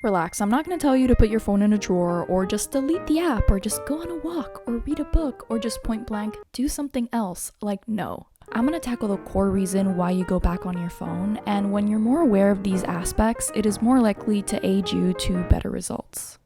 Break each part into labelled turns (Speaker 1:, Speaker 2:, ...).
Speaker 1: Relax, I'm not going to tell you to put your phone in a drawer or just delete the app or just go on a walk or read a book or just point blank do something else. Like, no. I'm going to tackle the core reason why you go back on your phone, and when you're more aware of these aspects, it is more likely to aid you to better results.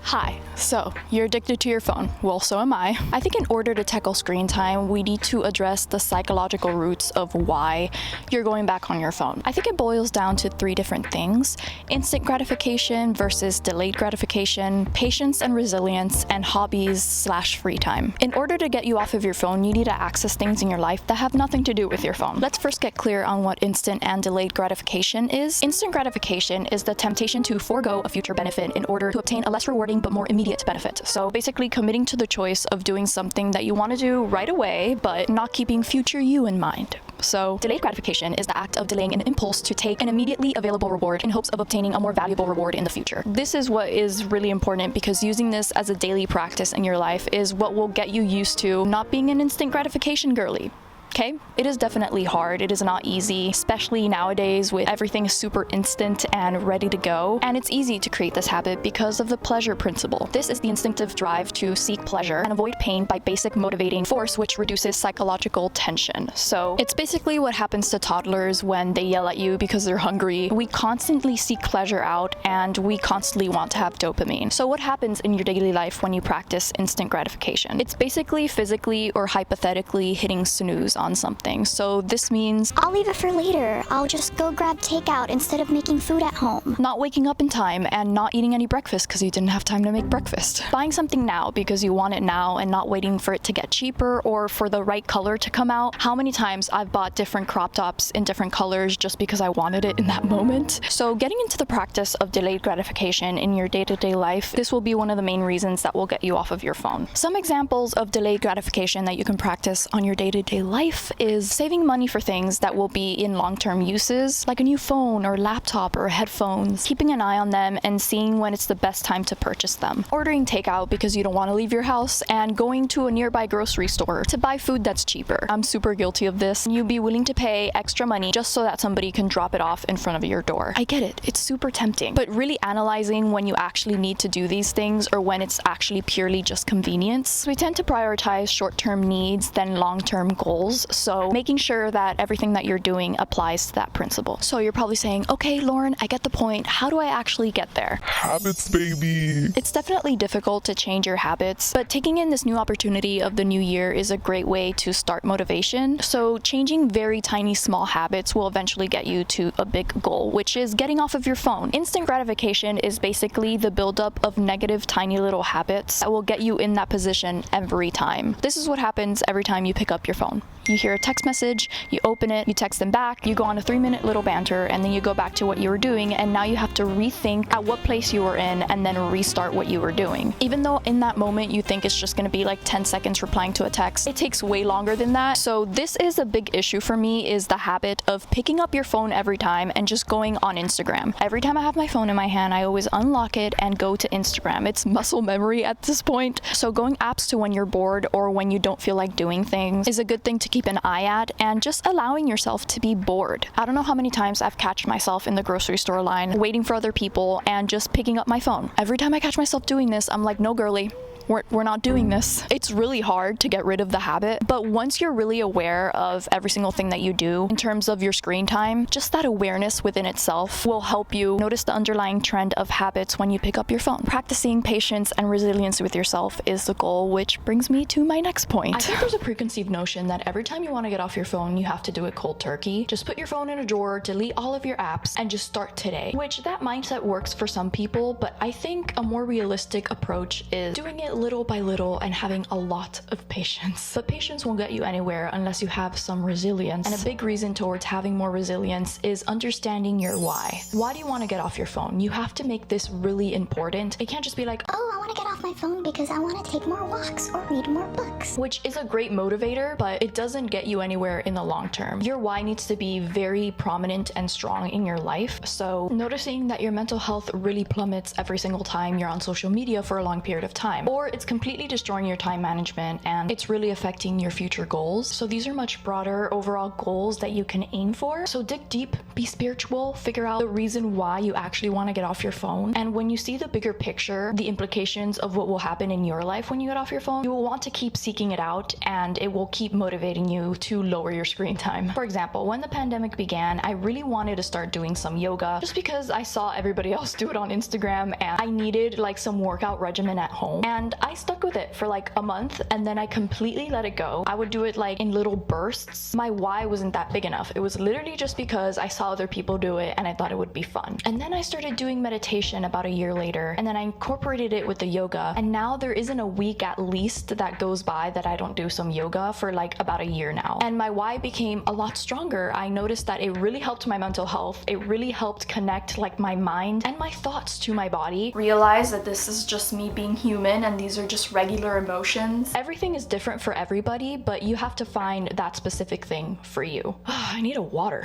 Speaker 2: Hi, so you're addicted to your phone. Well, so am I. I think in order to tackle screen time, we need to address the psychological roots of why you're going back on your phone. I think it boils down to 3 different things: instant gratification versus delayed gratification, patience and resilience, and hobbies/free time. In order to get you off of your phone, you need to access things in your life that have nothing to do with your phone. Let's first get clear on what instant and delayed gratification is. Instant gratification is the temptation to forego a future benefit in order to obtain a less rewarding but more immediate benefit. So basically committing to the choice of doing something that you want to do right away, but not keeping future you in mind. So delayed gratification is the act of delaying an impulse to take an immediately available reward in hopes of obtaining a more valuable reward in the future. This is what is really important, because using this as a daily practice in your life is what will get you used to not being an instant gratification girly. Okay, it is definitely hard. It is not easy, especially nowadays with everything super instant and ready to go. And it's easy to create this habit because of the pleasure principle. This is the instinctive drive to seek pleasure and avoid pain by basic motivating force, which reduces psychological tension. So it's basically what happens to toddlers when they yell at you because they're hungry. We constantly seek pleasure out and we constantly want to have dopamine. So what happens in your daily life when you practice instant gratification? It's basically physically or hypothetically hitting snooze on something. So this means
Speaker 3: I'll leave it for later. I'll just go grab takeout instead of making food at home.
Speaker 2: Not waking up in time and not eating any breakfast because you didn't have time to make breakfast. Buying something now because you want it now and not waiting for it to get cheaper or for the right color to come out. How many times I've bought different crop tops in different colors just because I wanted it in that moment. So getting into the practice of delayed gratification in your day-to-day life, this will be one of the main reasons that will get you off of your phone. Some examples of delayed gratification that you can practice on your day-to-day life is saving money for things that will be in long-term uses, like a new phone or laptop or headphones, keeping an eye on them and seeing when it's the best time to purchase them, ordering takeout because you don't want to leave your house, and going to a nearby grocery store to buy food that's cheaper. I'm super guilty of this. You'd be willing to pay extra money just so that somebody can drop it off in front of your door. I get it, it's super tempting, but really analyzing when you actually need to do these things or when it's actually purely just convenience. We tend to prioritize short-term needs than long-term goals. So making sure that everything that you're doing applies to that principle. So you're probably saying, okay, Lauren, I get the point. How do I actually get there?
Speaker 4: Habits, baby.
Speaker 2: It's definitely difficult to change your habits, but taking in this new opportunity of the new year is a great way to start motivation. So changing very tiny, small habits will eventually get you to a big goal, which is getting off of your phone. Instant gratification is basically the buildup of negative, tiny little habits that will get you in that position every time. This is what happens every time you pick up your phone. You hear a text message, you open it, you text them back, you go on a 3-minute little banter, and then you go back to what you were doing, and now you have to rethink at what place you were in and then restart what you were doing. Even though in that moment you think it's just gonna be like 10 seconds replying to a text, it takes way longer than that. So this is a big issue for me, is the habit of picking up your phone every time and just going on Instagram. Every time I have my phone in my hand, I always unlock it and go to Instagram. It's muscle memory at this point. So going apps to when you're bored or when you don't feel like doing things is a good thing to keep an eye at, and just allowing yourself to be bored. I don't know how many times I've catched myself in the grocery store line waiting for other people and just picking up my phone. Every time I catch myself doing this, I'm like, no girly, we're not doing this. It's really hard to get rid of the habit, but once you're really aware of every single thing that you do in terms of your screen time, just that awareness within itself will help you notice the underlying trend of habits when you pick up your phone. Practicing patience and resilience with yourself is the goal, which brings me to my next point. I think there's a preconceived notion that every time you want to get off your phone, you have to do it cold turkey. Just put your phone in a drawer, delete all of your apps, and just start today, which that mindset works for some people, but I think a more realistic approach is doing it little by little and having a lot of patience. But patience won't get you anywhere unless you have some resilience. And a big reason towards having more resilience is understanding your why. Why do you want to get off your phone? You have to make this really important. It can't just be like,
Speaker 3: Oh, I want to get off my phone because I want to take more walks or read more books.
Speaker 2: Which is a great motivator, but it doesn't get you anywhere in the long term. Your why needs to be very prominent and strong in your life. So noticing that your mental health really plummets every single time you're on social media for a long period of time, or it's completely destroying your time management and it's really affecting your future goals. So these are much broader overall goals that you can aim for. So dig deep, be spiritual, figure out the reason why you actually want to get off your phone. And when you see the bigger picture, the implications of what will happen in your life when you get off your phone, you will want to keep seeking it out and it will keep motivating you to lower your screen time. For example, when the pandemic began, I really wanted to start doing some yoga just because I saw everybody else do it on Instagram and I needed like some workout regimen at home. And I stuck with it for like a month and then I completely let it go. I would do it like in little bursts. My why wasn't that big enough. It was literally just because I saw other people do it and I thought it would be fun. And then I started doing meditation about a year later and then I incorporated it with the yoga. And now there isn't a week at least that goes by that I don't do some yoga for like about a year now. And my why became a lot stronger. I noticed that it really helped my mental health. It really helped connect like my mind and my thoughts to my body. Realize that this is just me being human and these are just regular emotions. Everything is different for everybody, but you have to find that specific thing for you. I need a water.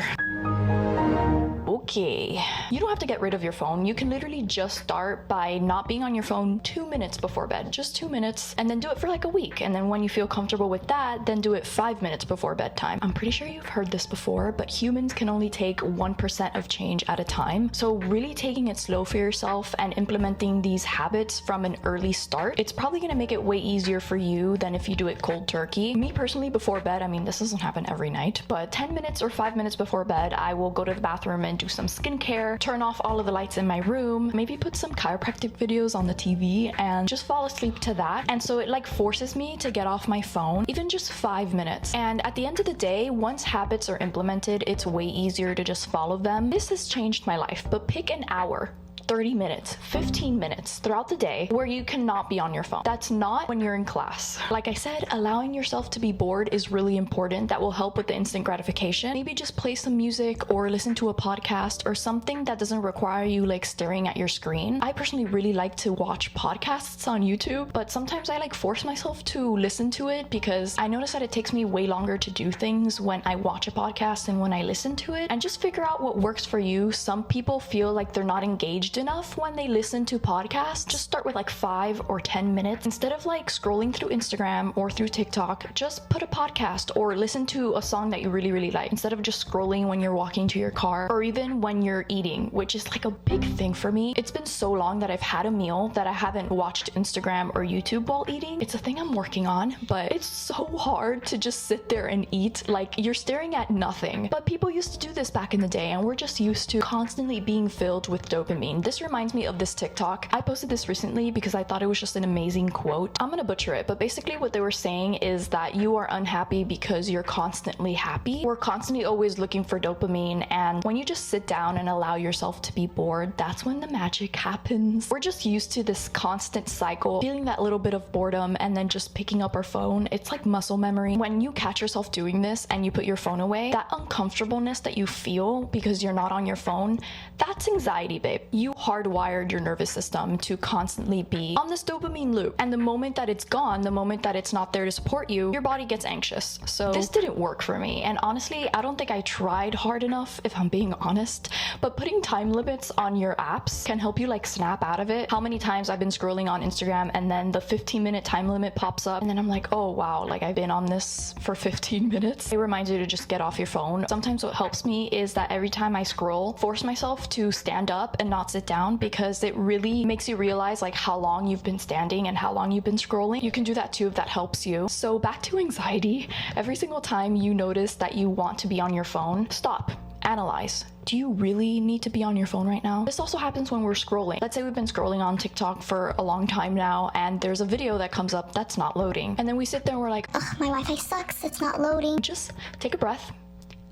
Speaker 2: Okay, you don't have to get rid of your phone. You can literally just start by not being on your phone 2 minutes before bed, just 2 minutes, and then do it for like a week. And then when you feel comfortable with that, then do it 5 minutes before bedtime. I'm pretty sure you've heard this before, but humans can only take 1% of change at a time. So really taking it slow for yourself and implementing these habits from an early start, it's probably gonna make it way easier for you than if you do it cold turkey. Me personally, before bed, I mean, this doesn't happen every night, but 10 minutes or 5 minutes before bed, I will go to the bathroom and do some skincare, turn off all of the lights in my room, maybe put some chiropractic videos on the TV and just fall asleep to that. And so it like forces me to get off my phone, even just 5 minutes. And at the end of the day, once habits are implemented, it's way easier to just follow them. This has changed my life, but pick an hour, 30 minutes, 15 minutes throughout the day where you cannot be on your phone. That's not when you're in class. Like I said, allowing yourself to be bored is really important. That will help with the instant gratification. Maybe just play some music or listen to a podcast or something that doesn't require you like staring at your screen. I personally really like to watch podcasts on YouTube, but sometimes I like force myself to listen to it because I notice that it takes me way longer to do things when I watch a podcast than when I listen to it. And just figure out what works for you. Some people feel like they're not engaged enough when they listen to podcasts. Just start with like 5 or 10 minutes. Instead of like scrolling through Instagram or through TikTok, just put a podcast or listen to a song that you really, really like. Instead of just scrolling when you're walking to your car or even when you're eating, which is like a big thing for me. It's been so long that I've had a meal that I haven't watched Instagram or YouTube while eating. It's a thing I'm working on, but it's so hard to just sit there and eat. Like you're staring at nothing. But people used to do this back in the day and we're just used to constantly being filled with dopamine. This reminds me of this TikTok. I posted this recently because I thought it was just an amazing quote. I'm gonna butcher it, but basically what they were saying is that you are unhappy because you're constantly happy. We're constantly always looking for dopamine, and when you just sit down and allow yourself to be bored, that's when the magic happens. We're just used to this constant cycle, feeling that little bit of boredom and then just picking up our phone. It's like muscle memory. When you catch yourself doing this and you put your phone away, that uncomfortableness that you feel because you're not on your phone, that's anxiety, babe. You hardwired your nervous system to constantly be on this dopamine loop. And the moment that it's gone, the moment that it's not there to support you, your body gets anxious. So this didn't work for me. And honestly, I don't think I tried hard enough, if I'm being honest. But putting time limits on your apps can help you like snap out of it. How many times I've been scrolling on Instagram and then the 15-minute time limit pops up and then I'm like, oh wow, like I've been on this for 15 minutes. It reminds you to just get off your phone. Sometimes what helps me is that every time I scroll, force myself to stand up and not sit down, because it really makes you realize like how long you've been standing and how long you've been scrolling. You can do that too if that helps you. So back to anxiety. Every single time you notice that you want to be on your phone, stop. Analyze. Do you really need to be on your phone right now? This also happens when we're scrolling. Let's say we've been scrolling on TikTok for a long time now and there's a video that comes up that's not loading. And then we sit there and we're like,
Speaker 3: ugh, my Wi-Fi sucks, it's not loading.
Speaker 2: Just take a breath,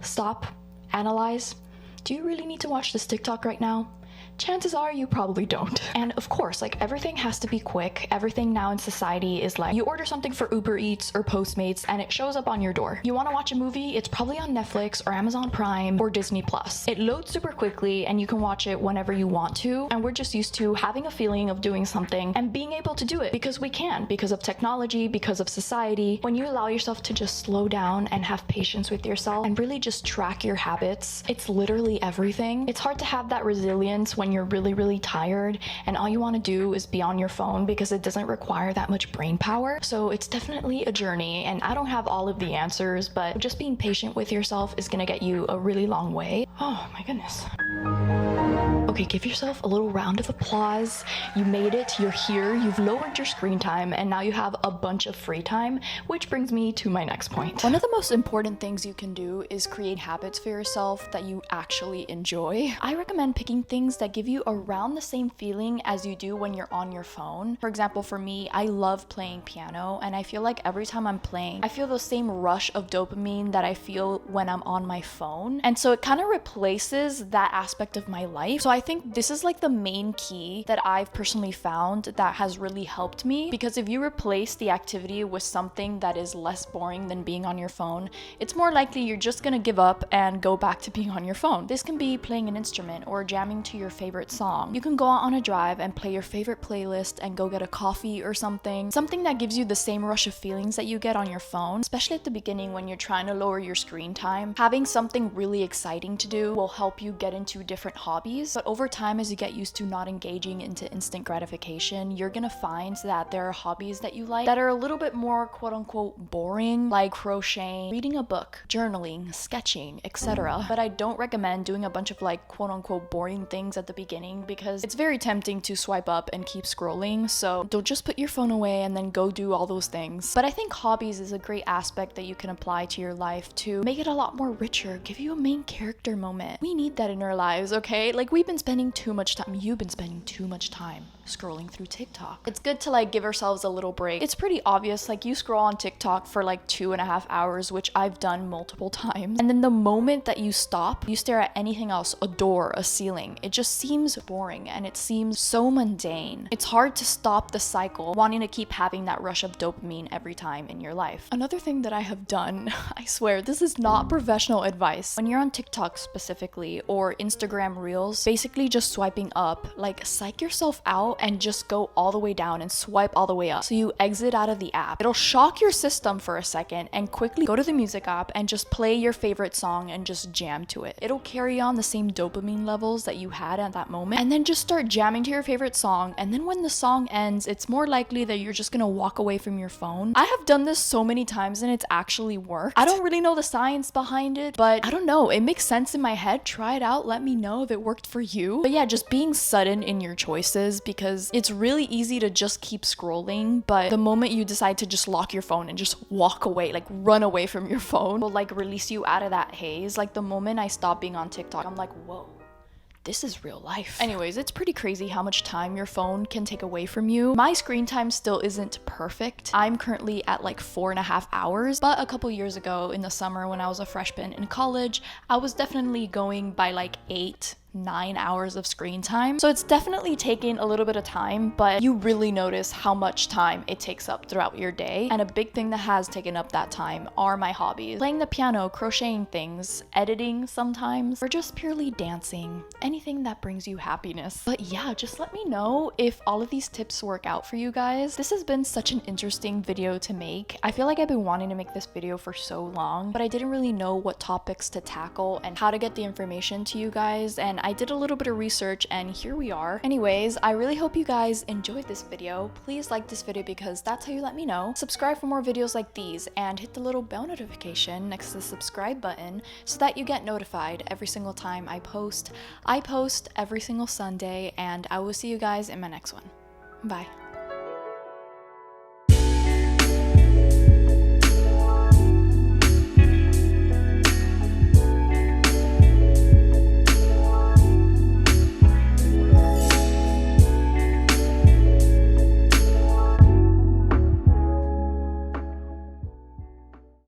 Speaker 2: stop, analyze. Do you really need to watch this TikTok right now? Chances are you probably don't. And of course, like everything has to be quick. Everything now in society is like you order something for Uber Eats or Postmates and it shows up on your door. You want to watch a movie, it's probably on Netflix or Amazon Prime or Disney Plus. It loads super quickly and you can watch it whenever you want to. And we're just used to having a feeling of doing something and being able to do it because we can, because of technology, because of society. When you allow yourself to just slow down and have patience with yourself and really just track your habits, it's literally everything. It's hard to have that resilience when you're really tired and all you want to do is be on your phone because it doesn't require that much brain power. So it's definitely a journey and I don't have all of the answers, but just being patient with yourself is going to get you a really long way. Oh my goodness. Okay, give yourself a little round of applause. You made it, you're here, you've lowered your screen time, and now you have a bunch of free time, which brings me to my next point.
Speaker 1: One of the most important things you can do is create habits for yourself that you actually enjoy. I recommend picking things that give you around the same feeling as you do when you're on your phone. For example, for me, I love playing piano, and I feel like every time I'm playing, I feel the same rush of dopamine that I feel when I'm on my phone. And so it kind of replaces that aspect of my life. So I think this is like the main key that I've personally found that has really helped me, because if you replace the activity with something that is less boring than being on your phone, it's more likely you're just gonna give up and go back to being on your phone. This can be playing an instrument or jamming to your favorite song. You can go out on a drive and play your favorite playlist and go get a coffee or something that gives you the same rush of feelings that you get on your phone, especially at the beginning when you're trying to lower your screen time. Having something really exciting to do will help you get into different hobbies, but over time, as you get used to not engaging into instant gratification, you're gonna find that there are hobbies that you like that are a little bit more quote-unquote boring, like crocheting, reading a book, journaling, sketching, etc. But I don't recommend doing a bunch of like quote-unquote boring things at the beginning because it's very tempting to swipe up and keep scrolling. So don't just put your phone away and then go do all those things. But I think hobbies is a great aspect that you can apply to your life to make it a lot more richer, give you a main character moment. We need that in our lives, okay? Like you've been spending too much time scrolling through TikTok. It's good to like give ourselves a little break. It's pretty obvious, like you scroll on TikTok for like 2.5 hours, which I've done multiple times. And then the moment that you stop, you stare at anything else, a door, a ceiling. It just seems boring and it seems so mundane. It's hard to stop the cycle, wanting to keep having that rush of dopamine every time in your life. Another thing that I have done, I swear, this is not professional advice. When you're on TikTok specifically or Instagram Reels, basically just swiping up, like psych yourself out and just go all the way down and swipe all the way up. So you exit out of the app. It'll shock your system for a second and quickly go to the music app and just play your favorite song and just jam to it. It'll carry on the same dopamine levels that you had at that moment, and then just start jamming to your favorite song. And then when the song ends, it's more likely that you're just gonna walk away from your phone. I have done this so many times and it's actually worked. I don't really know the science behind it, but I don't know, it makes sense in my head. Try it out, let me know if it worked for you. But yeah, just being sudden in your choices, because it's really easy to just keep scrolling, but the moment you decide to just lock your phone and just walk away, like run away from your phone, will like release you out of that haze. Like the moment I stopped being on TikTok, I'm like, whoa, this is real life. Anyways, it's pretty crazy how much time your phone can take away from you. My screen time still isn't perfect. I'm currently at like 4.5 hours, but a couple years ago in the summer when I was a freshman in college, I was definitely going by like 8-9 hours of screen time. So it's definitely taken a little bit of time, but you really notice how much time it takes up throughout your day. And a big thing that has taken up that time are my hobbies. Playing the piano, crocheting things, editing sometimes, or just purely dancing. Anything that brings you happiness. But yeah, just let me know if all of these tips work out for you guys. This has been such an interesting video to make. I feel like I've been wanting to make this video for so long, but I didn't really know what topics to tackle and how to get the information to you guys. And I did a little bit of research and here we are. Anyways, I really hope you guys enjoyed this video. Please like this video because that's how you let me know. Subscribe for more videos like these and hit the little bell notification next to the subscribe button so that you get notified every single time I post. I post every single Sunday and I will see you guys in my next one. Bye.